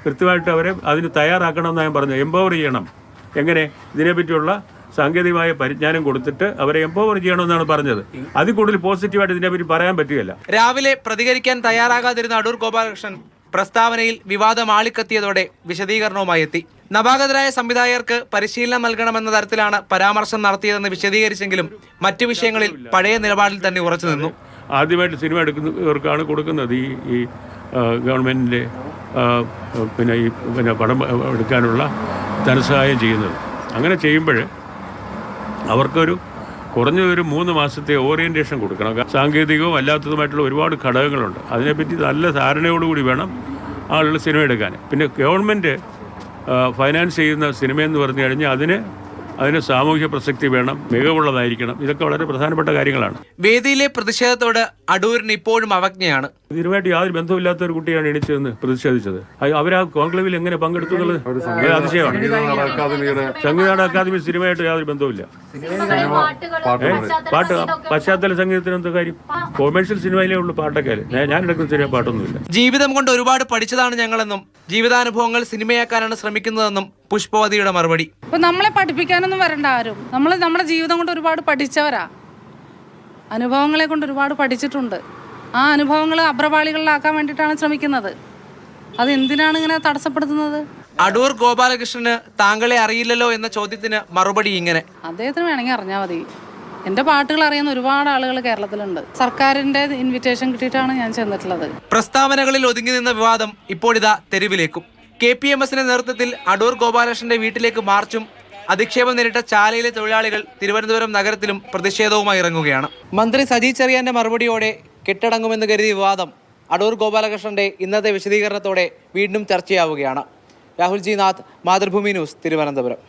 കൃത്യമായിട്ട് അവരെ അതിന് തയ്യാറാക്കണമെന്ന് ഞാൻ പറഞ്ഞു. എംപവർ ചെയ്യണം. എങ്ങനെ? ഇതിനെപ്പറ്റിയുള്ള സാങ്കേതികമായ പരിജ്ഞാനം കൊടുത്തിട്ട് അവരെ എംപവർ ചെയ്യണമെന്നാണ് പറഞ്ഞത്. അതിൽ കൂടുതൽ പോസിറ്റീവായിട്ട് ഇതിനെപ്പറ്റി പറയാൻ പറ്റുകയില്ല. രാവിലെ പ്രതികരിക്കാൻ തയ്യാറാകാതിരുന്ന അടൂർ ഗോപാലകൃഷ്ണൻ പ്രസ്താവനയിൽ വിവാദം ആളിക്കത്തിയതോടെ വിശദീകരണവുമായി എത്തി. നവാഗതരായ സംവിധായകർക്ക് പരിശീലനം നൽകണമെന്ന തരത്തിലാണ് പരാമർശം നടത്തിയതെന്ന് വിശദീകരിച്ചെങ്കിലും മറ്റു വിഷയങ്ങളിൽ പഴയ നിലപാടിൽ തന്നെ ഉറച്ചു നിന്നു. ആദ്യമായിട്ട് സിനിമ എടുക്കുന്നവർക്കാണ് കൊടുക്കുന്നത് ഈ ഗവൺമെൻറ്റിൻ്റെ പിന്നെ പടം എടുക്കാനുള്ള ധനസഹായം ചെയ്യുന്നത്. അങ്ങനെ ചെയ്യുമ്പോൾ അവർക്കൊരു കുറഞ്ഞതൊരു 3 മാസത്തെ ഓറിയൻറ്റേഷൻ കൊടുക്കണം. സാങ്കേതികവും അല്ലാത്തതുമായിട്ടുള്ള ഒരുപാട് ഘടകങ്ങളുണ്ട്. അതിനെപ്പറ്റി നല്ല ധാരണയോടുകൂടി വേണം ആളുകൾ സിനിമ എടുക്കാൻ. പിന്നെ ഗവൺമെൻറ് ഫൈനാൻസ് ചെയ്യുന്ന സിനിമയെന്ന് പറഞ്ഞു കഴിഞ്ഞാൽ അതിന് സാമൂഹ്യ പ്രസക്തി വേണം, മികവുള്ളതായിരിക്കണം. ഇതൊക്കെ വളരെ പ്രധാനപ്പെട്ട കാര്യങ്ങളാണ്. വേദിയിലെ പ്രതിഷേധത്തോട് അടൂരിന് ഇപ്പോഴും അവജ്ഞയാണ്. ഇതിനുമായിട്ട് യാതൊരു ബന്ധമില്ലാത്ത ഒരു കുട്ടിയാണ് എണീച്ചതെന്ന് പ്രതിഷേധിച്ചത്. അവർ ആ കോൺക്ലേവിൽ എങ്ങനെ പങ്കെടുത്തു എന്നുള്ളത് അതിശയമാണ്. സംഗീത അക്കാദമി സിനിമയായിട്ട് യാതൊരു ബന്ധവുമില്ല. പാട്ട് പശ്ചാത്തല സംഗീതത്തിന് എന്താ കാര്യം? കൊമേഴ്ഷ്യൽ സിനിമയിലേ ഉള്ളൂ പാട്ടൊക്കെ. ഞാൻ എടുക്കുന്ന സിനിമ പാട്ടൊന്നുമില്ല. ജീവിതം കൊണ്ട് ഒരുപാട് പഠിച്ചതാണ് ഞങ്ങളെന്നും ജീവിതാനുഭവങ്ങൾ സിനിമയാക്കാനാണ് ശ്രമിക്കുന്നതെന്നും പുഷ്പവതിയുടെ മറുപടി. ഇപ്പം നമ്മളെ പഠിപ്പിക്കാനൊന്നും വരണ്ട ആരും. നമ്മുടെ ജീവിതം കൊണ്ട് ഒരുപാട് പഠിച്ചവരാ. അനുഭവങ്ങളെ കൊണ്ട് ഒരുപാട് പഠിച്ചിട്ടുണ്ട്. ആ അനുഭവങ്ങൾ അഭ്രപാളികളിലാക്കാൻ വേണ്ടിയിട്ടാണ് ശ്രമിക്കുന്നത്. അത് എന്തിനാണ് ഇങ്ങനെ തടസ്സപ്പെടുത്തുന്നത്? അടൂർ ഗോപാലകൃഷ്ണന് താങ്കളെ അറിയില്ലല്ലോ എന്ന ചോദ്യത്തിന് മറുപടി ഇങ്ങനെ: അദ്ദേഹത്തിന് വേണമെങ്കിൽ അറിഞ്ഞാൽ മതി. എൻ്റെ പാട്ടുകൾ അറിയുന്ന ഒരുപാട് ആളുകൾ കേരളത്തിലുണ്ട്. സർക്കാരിൻ്റെ ഇൻവിറ്റേഷൻ കിട്ടിയിട്ടാണ് ഞാൻ ചെന്നിട്ടുള്ളത്. പ്രസ്താവനകളിൽ ഒതുങ്ങി നിന്ന വിവാദം ഇപ്പോഴിതാ തെരുവിലേക്കും. KPMSന്റെ നേതൃത്വത്തിൽ അടൂർ ഗോപാലകൃഷ്ണന്റെ വീട്ടിലേക്ക് മാർച്ചും അധിക്ഷേപം നേരിട്ട ചാലയിലെ തൊഴിലാളികൾ തിരുവനന്തപുരം നഗരത്തിലും പ്രതിഷേധവുമായി ഇറങ്ങുകയാണ്. മന്ത്രി സജി ചെറിയാന്റെ മറുപടിയോടെ കെട്ടടങ്ങുമെന്ന് കരുതിയ വിവാദം അടൂർ ഗോപാലകൃഷ്ണന്റെ ഇന്നത്തെ വിശദീകരണത്തോടെ വീണ്ടും ചർച്ചയാവുകയാണ്. Rahul G Nath, Mathrubhumi news, Thiruvananthapuram.